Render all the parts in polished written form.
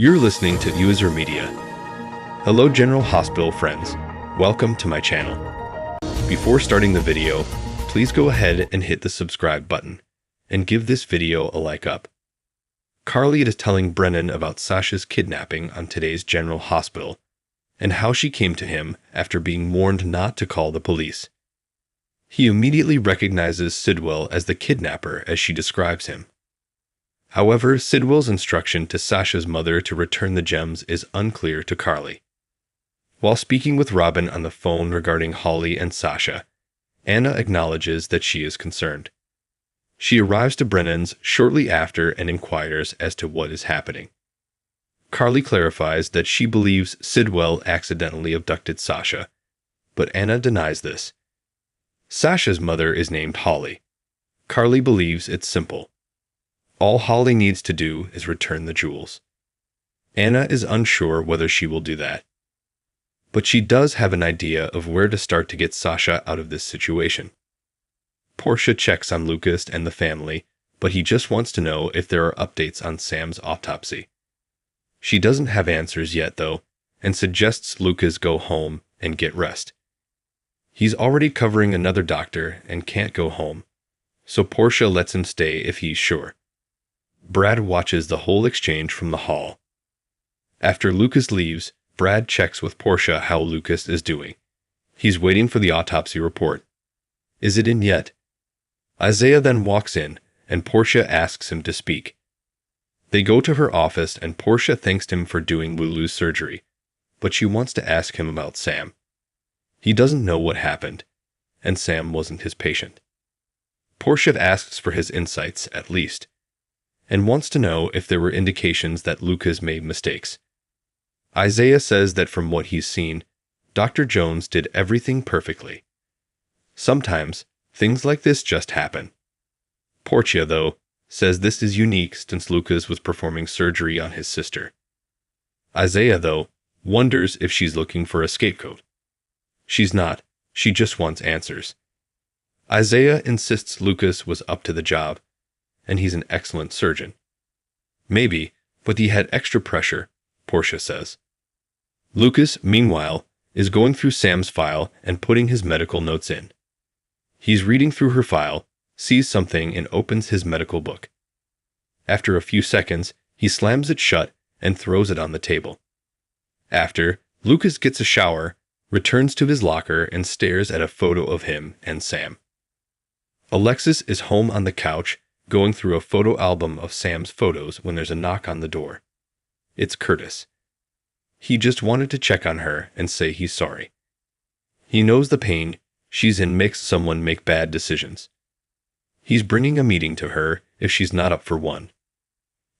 You're listening to User Media. Hello General Hospital friends, welcome to my channel. Before starting the video, please go ahead and hit the subscribe button, and give this video a like up. Carly is telling Brennan about Sasha's kidnapping on today's General Hospital, and how she came to him after being warned not to call the police. He immediately recognizes Sidwell as the kidnapper as she describes him. However, Sidwell's instruction to Sasha's mother to return the gems is unclear to Carly. While speaking with Robin on the phone regarding Holly and Sasha, Anna acknowledges that she is concerned. She arrives to Brennan's shortly after and inquires as to what is happening. Carly clarifies that she believes Sidwell accidentally abducted Sasha, but Anna denies this. Sasha's mother is named Holly. Carly believes it's simple. All Holly needs to do is return the jewels. Anna is unsure whether she will do that. But she does have an idea of where to start to get Sasha out of this situation. Portia checks on Lucas and the family, but he just wants to know if there are updates on Sam's autopsy. She doesn't have answers yet, though, and suggests Lucas go home and get rest. He's already covering another doctor and can't go home, so Portia lets him stay if he's sure. Brad watches the whole exchange from the hall. After Lucas leaves, Brad checks with Portia how Lucas is doing. He's waiting for the autopsy report. Is it in yet? Isaiah then walks in, and Portia asks him to speak. They go to her office, and Portia thanks him for doing Lulu's surgery, but she wants to ask him about Sam. He doesn't know what happened, and Sam wasn't his patient. Portia asks for his insights, at least, and wants to know if there were indications that Lucas made mistakes. Isaiah says that from what he's seen, Dr. Jones did everything perfectly. Sometimes, things like this just happen. Portia, though, says this is unique since Lucas was performing surgery on his sister. Isaiah, though, wonders if she's looking for a scapegoat. She's not, she just wants answers. Isaiah insists Lucas was up to the job, and he's an excellent surgeon. Maybe, but he had extra pressure, Portia says. Lucas, meanwhile, is going through Sam's file and putting his medical notes in. He's reading through her file, sees something, and opens his medical book. After a few seconds, he slams it shut and throws it on the table. After, Lucas gets a shower, returns to his locker, and stares at a photo of him and Sam. Alexis is home on the couch, going through a photo album of Sam's photos when there's a knock on the door. It's Curtis. He just wanted to check on her and say he's sorry. He knows the pain she's in makes someone make bad decisions. He's bringing a meeting to her if she's not up for one.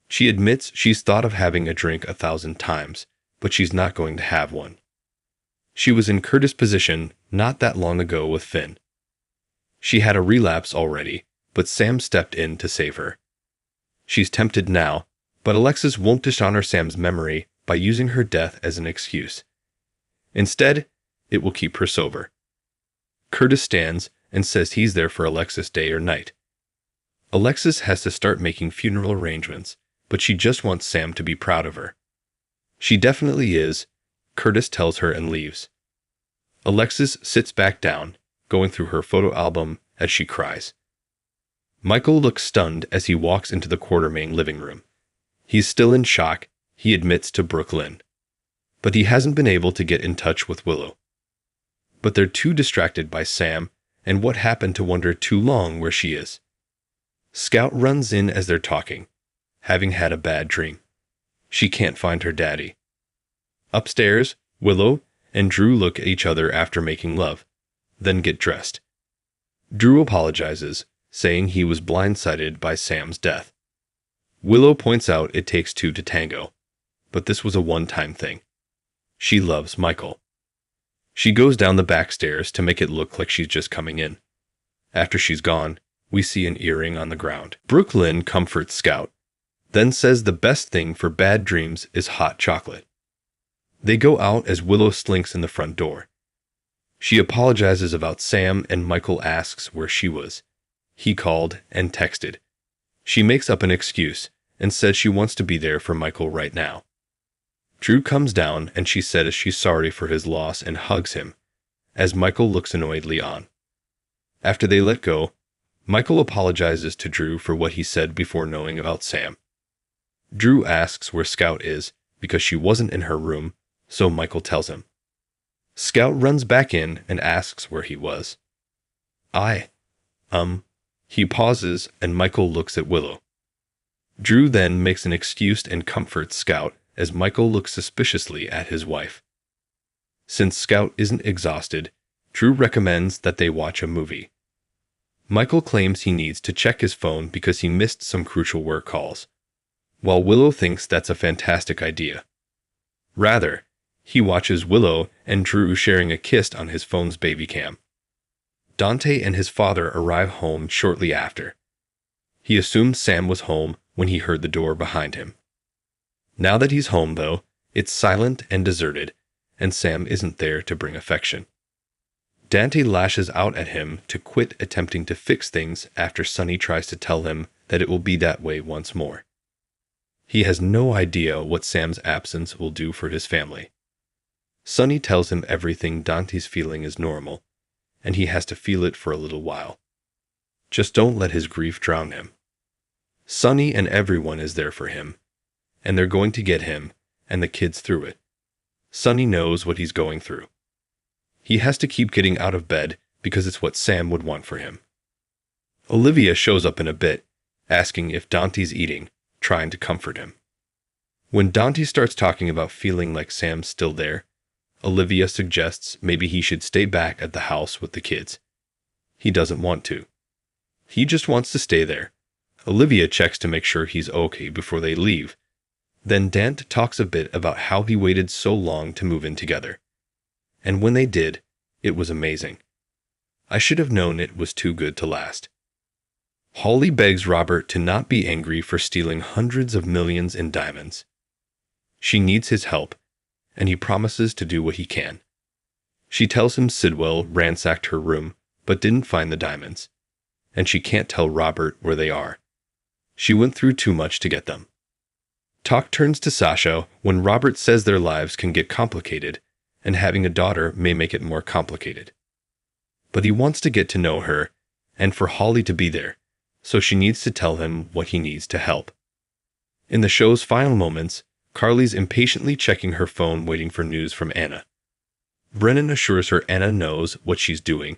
She admits she's thought of having a drink 1,000 times, but she's not going to have one. She was in Curtis' position not that long ago with Finn. She had a relapse already, but Sam stepped in to save her. She's tempted now, but Alexis won't dishonor Sam's memory by using her death as an excuse. Instead, it will keep her sober. Curtis stands and says he's there for Alexis day or night. Alexis has to start making funeral arrangements, but she just wants Sam to be proud of her. She definitely is, Curtis tells her and leaves. Alexis sits back down, going through her photo album as she cries. Michael looks stunned as he walks into the Quartermain living room. He's still in shock, he admits to Brooklyn. But he hasn't been able to get in touch with Willow. But they're too distracted by Sam and what happened to wonder too long where she is. Scout runs in as they're talking, having had a bad dream. She can't find her daddy. Upstairs, Willow and Drew look at each other after making love, then get dressed. Drew apologizes, saying he was blindsided by Sam's death. Willow points out it takes two to tango, but this was a one-time thing. She loves Michael. She goes down the back stairs to make it look like she's just coming in. After she's gone, we see an earring on the ground. Brooklyn comforts Scout, then says the best thing for bad dreams is hot chocolate. They go out as Willow slinks in the front door. She apologizes about Sam and Michael asks where she was. He called and texted. She makes up an excuse and says she wants to be there for Michael right now. Drew comes down and she says she's sorry for his loss and hugs him, as Michael looks annoyedly on. After they let go, Michael apologizes to Drew for what he said before knowing about Sam. Drew asks where Scout is because she wasn't in her room, so Michael tells him. Scout runs back in and asks where he was. He pauses and Michael looks at Willow. Drew then makes an excuse and comforts Scout as Michael looks suspiciously at his wife. Since Scout isn't exhausted, Drew recommends that they watch a movie. Michael claims he needs to check his phone because he missed some crucial work calls, while Willow thinks that's a fantastic idea. Rather, he watches Willow and Drew sharing a kiss on his phone's baby cam. Dante and his father arrive home shortly after. He assumed Sam was home when he heard the door behind him. Now that he's home, though, it's silent and deserted, and Sam isn't there to bring affection. Dante lashes out at him to quit attempting to fix things after Sonny tries to tell him that it will be that way once more. He has no idea what Sam's absence will do for his family. Sonny tells him everything Dante's feeling is normal, and he has to feel it for a little while. Just don't let his grief drown him. Sonny and everyone is there for him, and they're going to get him and the kids through it. Sonny knows what he's going through. He has to keep getting out of bed because it's what Sam would want for him. Olivia shows up in a bit, asking if Dante's eating, trying to comfort him. When Dante starts talking about feeling like Sam's still there, Olivia suggests maybe he should stay back at the house with the kids. He doesn't want to. He just wants to stay there. Olivia checks to make sure he's okay before they leave. Then Dante talks a bit about how he waited so long to move in together. And when they did, it was amazing. I should have known it was too good to last. Holly begs Robert to not be angry for stealing hundreds of millions in diamonds. She needs his help, and he promises to do what he can. She tells him Sidwell ransacked her room but didn't find the diamonds, and she can't tell Robert where they are. She went through too much to get them. Talk turns to Sasha when Robert says their lives can get complicated, and having a daughter may make it more complicated. But he wants to get to know her, and for Holly to be there, so she needs to tell him what he needs to help. In the show's final moments, Carly's impatiently checking her phone waiting for news from Anna. Brennan assures her Anna knows what she's doing,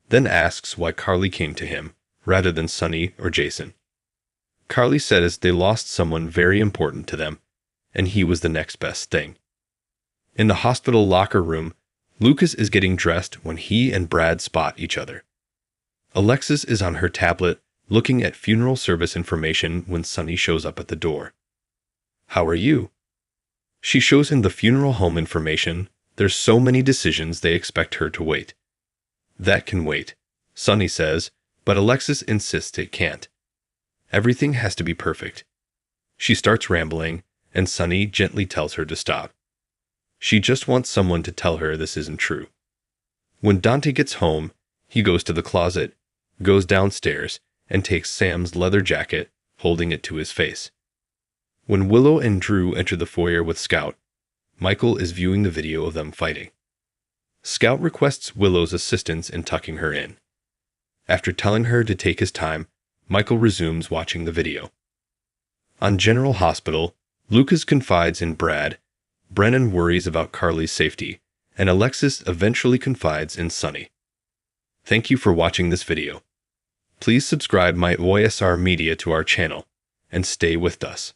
then asks why Carly came to him, rather than Sonny or Jason. Carly says they lost someone very important to them, and he was the next best thing. In the hospital locker room, Lucas is getting dressed when he and Brad spot each other. Alexis is on her tablet looking at funeral service information when Sonny shows up at the door. "How are you?" She shows him the funeral home information. There's so many decisions they expect her to wait. That can wait, Sonny says, but Alexis insists it can't. Everything has to be perfect. She starts rambling, and Sonny gently tells her to stop. She just wants someone to tell her this isn't true. When Dante gets home, he goes to the closet, goes downstairs, and takes Sam's leather jacket, holding it to his face. When Willow and Drew enter the foyer with Scout, Michael is viewing the video of them fighting. Scout requests Willow's assistance in tucking her in. After telling her to take his time, Michael resumes watching the video. On General Hospital, Lucas confides in Brad, Brennan worries about Carly's safety, and Alexis eventually confides in Sonny. Thank you for watching this video. Please subscribe my OSR Media to our channel, and stay with us.